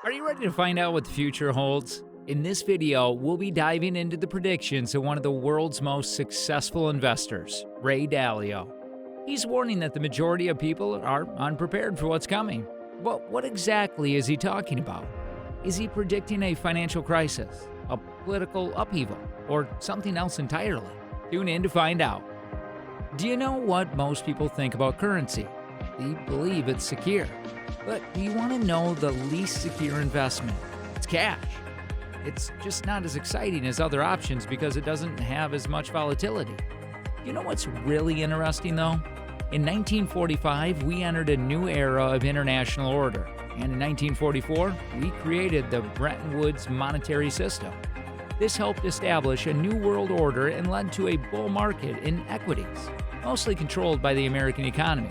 Are you ready to find out what the future holds? In this video, we'll be diving into the predictions of one of the world's most successful investors, Ray Dalio. He's warning that the majority of people are unprepared for what's coming. But what exactly is he talking about? Is he predicting a financial crisis, a political upheaval, or something else entirely? Tune in to find out. Do you know what most people think about currency? They believe it's secure. But do you want to know the least secure investment? It's cash. It's just not as exciting as other options because it doesn't have as much volatility. You know what's really interesting though? In 1945, we entered a new era of international order. And in 1944, we created the Bretton Woods monetary system. This helped establish a new world order and led to a bull market in equities, mostly controlled by the American economy.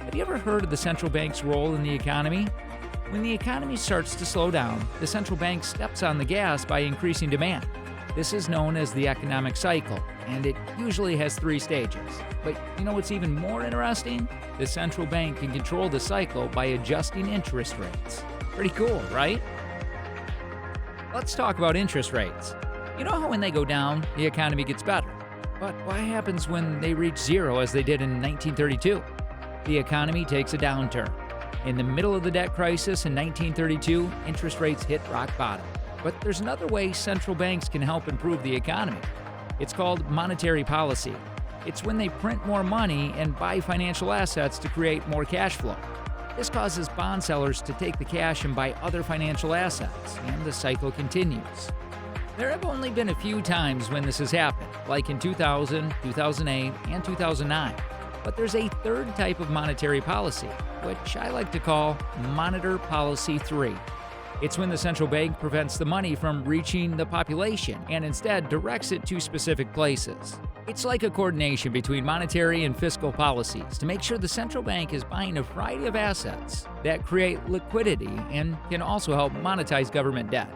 Have you ever heard of the central bank's role in the economy? When the economy starts to slow down, the central bank steps on the gas by increasing demand. This is known as the economic cycle, and it usually has 3 stages. But you know what's even more interesting? The central bank can control the cycle by adjusting interest rates. Pretty cool, right? Let's talk about interest rates. You know how when they go down, the economy gets better. But what happens when they reach zero as they did in 1932? The economy takes a downturn. In the middle of the debt crisis in 1932, interest rates hit rock bottom. But there's another way central banks can help improve the economy. It's called monetary policy. It's when they print more money and buy financial assets to create more cash flow. This causes bond sellers to take the cash and buy other financial assets, and the cycle continues. There have only been a few times when this has happened, like in 2000, 2008, and 2009. But there's a third type of monetary policy, which I like to call Monitor Policy 3. It's when the central bank prevents the money from reaching the population and instead directs it to specific places. It's like a coordination between monetary and fiscal policies to make sure the central bank is buying a variety of assets that create liquidity and can also help monetize government debt.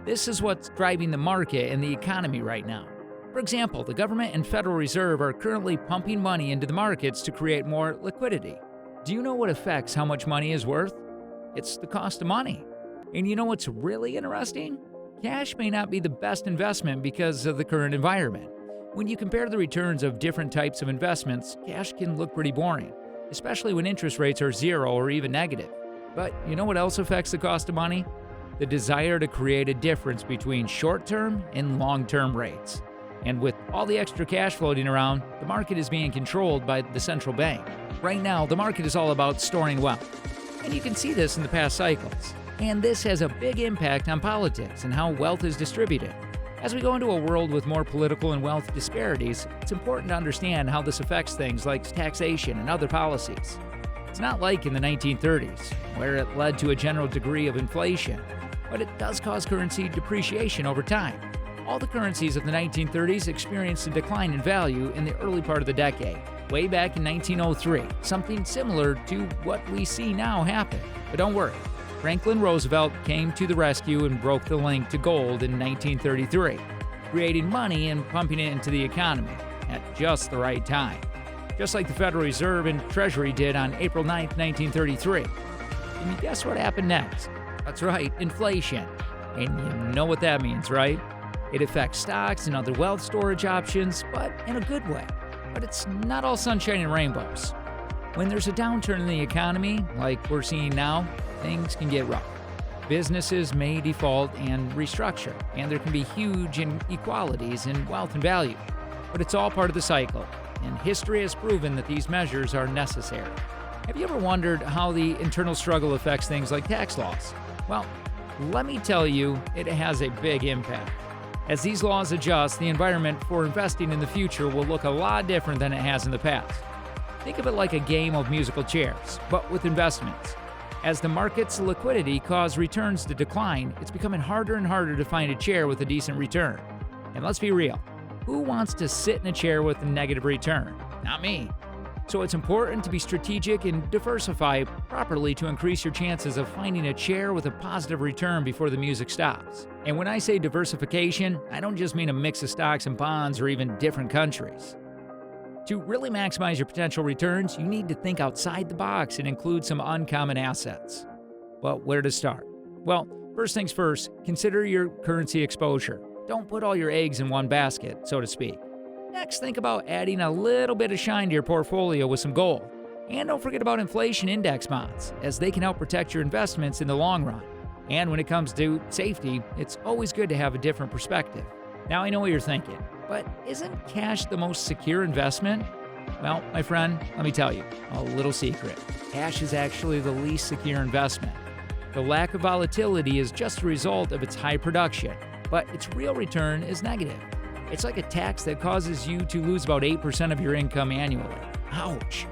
This is what's driving the market and the economy right now. For example, the government and Federal Reserve are currently pumping money into the markets to create more liquidity. Do you know what affects how much money is worth? It's the cost of money. And you know what's really interesting? Cash may not be the best investment because of the current environment. When you compare the returns of different types of investments, cash can look pretty boring, especially when interest rates are zero or even negative. But you know what else affects the cost of money? The desire to create a difference between short-term and long-term rates. And with all the extra cash floating around, the market is being controlled by the central bank. Right now, the market is all about storing wealth. And you can see this in the past cycles. And this has a big impact on politics and how wealth is distributed. As we go into a world with more political and wealth disparities, it's important to understand how this affects things like taxation and other policies. It's not like in the 1930s, where it led to a general degree of inflation, but it does cause currency depreciation over time. All the currencies of the 1930s experienced a decline in value in the early part of the decade. Way back in 1903, something similar to what we see now happened. But don't worry, Franklin Roosevelt came to the rescue and broke the link to gold in 1933, creating money and pumping it into the economy at just the right time. Just like the Federal Reserve and Treasury did on April 9, 1933. Can you guess what happened next? That's right, inflation. And you know what that means, right? It affects stocks and other wealth storage options, but in a good way. But it's not all sunshine and rainbows. When there's a downturn in the economy, like we're seeing now, things can get rough. Businesses may default and restructure, and there can be huge inequalities in wealth and value. But it's all part of the cycle, and history has proven that these measures are necessary. Have you ever wondered how the internal struggle affects things like tax laws? Well, let me tell you, it has a big impact. As these laws adjust, the environment for investing in the future will look a lot different than it has in the past. Think of it like a game of musical chairs, but with investments. As the market's liquidity causes returns to decline, it's becoming harder and harder to find a chair with a decent return. And let's be real, who wants to sit in a chair with a negative return? Not me. So it's important to be strategic and diversify properly to increase your chances of finding a chair with a positive return before the music stops. And when I say diversification, I don't just mean a mix of stocks and bonds or even different countries. To really maximize your potential returns, you need to think outside the box and include some uncommon assets. Well, where to start? Well, first things first, consider your currency exposure. Don't put all your eggs in one basket, so to speak. Next, think about adding a little bit of shine to your portfolio with some gold. And don't forget about inflation index bonds, as they can help protect your investments in the long run. And when it comes to safety, it's always good to have a different perspective. Now I know what you're thinking, but isn't cash the most secure investment? Well, my friend, let me tell you a little secret. Cash is actually the least secure investment. The lack of volatility is just a result of its high production, but its real return is negative. It's like a tax that causes you to lose about 8% of your income annually. Ouch!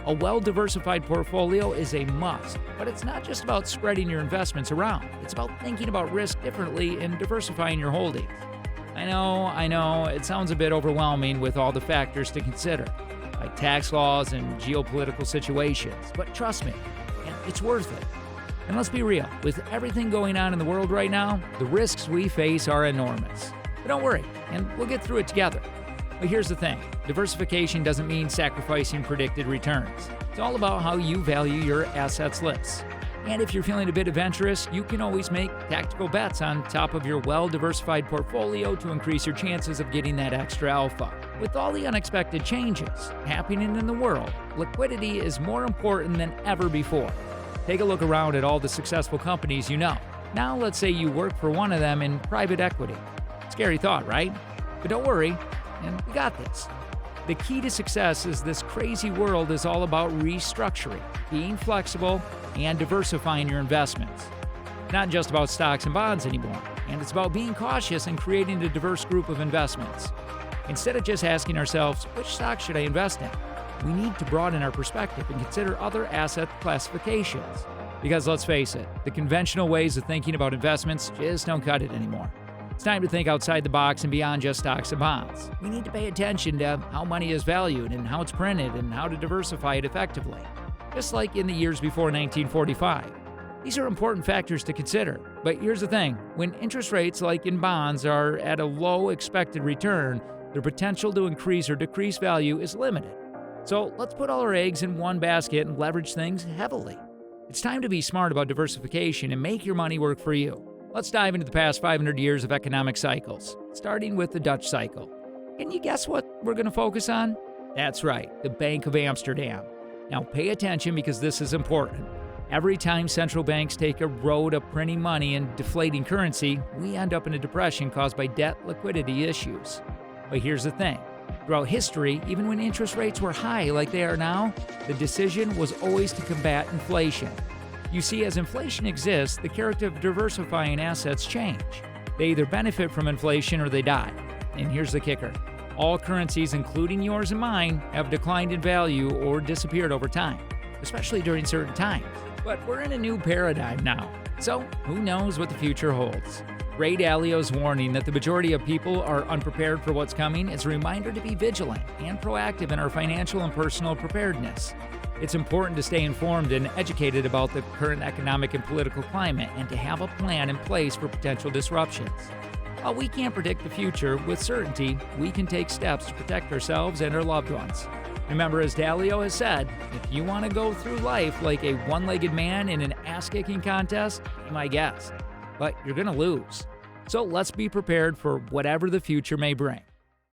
A well-diversified portfolio is a must, but it's not just about spreading your investments around. It's about thinking about risk differently and diversifying your holdings. I know, it sounds a bit overwhelming with all the factors to consider, like tax laws and geopolitical situations, but trust me, it's worth it. And let's be real, with everything going on in the world right now, the risks we face are enormous. But don't worry, and we'll get through it together. But here's the thing, diversification doesn't mean sacrificing predicted returns. It's all about how you value your assets lists. And if you're feeling a bit adventurous, you can always make tactical bets on top of your well-diversified portfolio to increase your chances of getting that extra alpha. With all the unexpected changes happening in the world, liquidity is more important than ever before. Take a look around at all the successful companies you know. Now let's say you work for one of them in private equity. Scary thought, right? But don't worry, and we got this. The key to success is this crazy world is all about restructuring, being flexible, and diversifying your investments. Not just about stocks and bonds anymore, and it's about being cautious and creating a diverse group of investments. Instead of just asking ourselves, which stock should I invest in? We need to broaden our perspective and consider other asset classifications. Because let's face it, the conventional ways of thinking about investments just don't cut it anymore. It's time to think outside the box and beyond just stocks and bonds. We need to pay attention to how money is valued and how it's printed and how to diversify it effectively. Just like in the years before 1945. These are important factors to consider. But here's the thing, when interest rates, like in bonds, are at a low expected return, their potential to increase or decrease value is limited. So let's put all our eggs in one basket and leverage things heavily. It's time to be smart about diversification and make your money work for you. Let's dive into the past 500 years of economic cycles, starting with the Dutch cycle. Can you guess what we're going to focus on? That's right, the Bank of Amsterdam. Now pay attention because this is important. Every time central banks take a road of printing money and deflating currency, we end up in a depression caused by debt liquidity issues. But here's the thing. Throughout history, even when interest rates were high like they are now, the decision was always to combat inflation. You see, as inflation exists, the character of diversifying assets change. They either benefit from inflation or they die. And here's the kicker. All currencies, including yours and mine, have declined in value or disappeared over time, especially during certain times. But we're in a new paradigm now, so who knows what the future holds? Ray Dalio's warning that the majority of people are unprepared for what's coming is a reminder to be vigilant and proactive in our financial and personal preparedness. It's important to stay informed and educated about the current economic and political climate and to have a plan in place for potential disruptions. While we can't predict the future with certainty, we can take steps to protect ourselves and our loved ones. Remember, as Dalio has said, if you want to go through life like a one-legged man in an ass-kicking contest, be my guest. But you're going to lose. So let's be prepared for whatever the future may bring.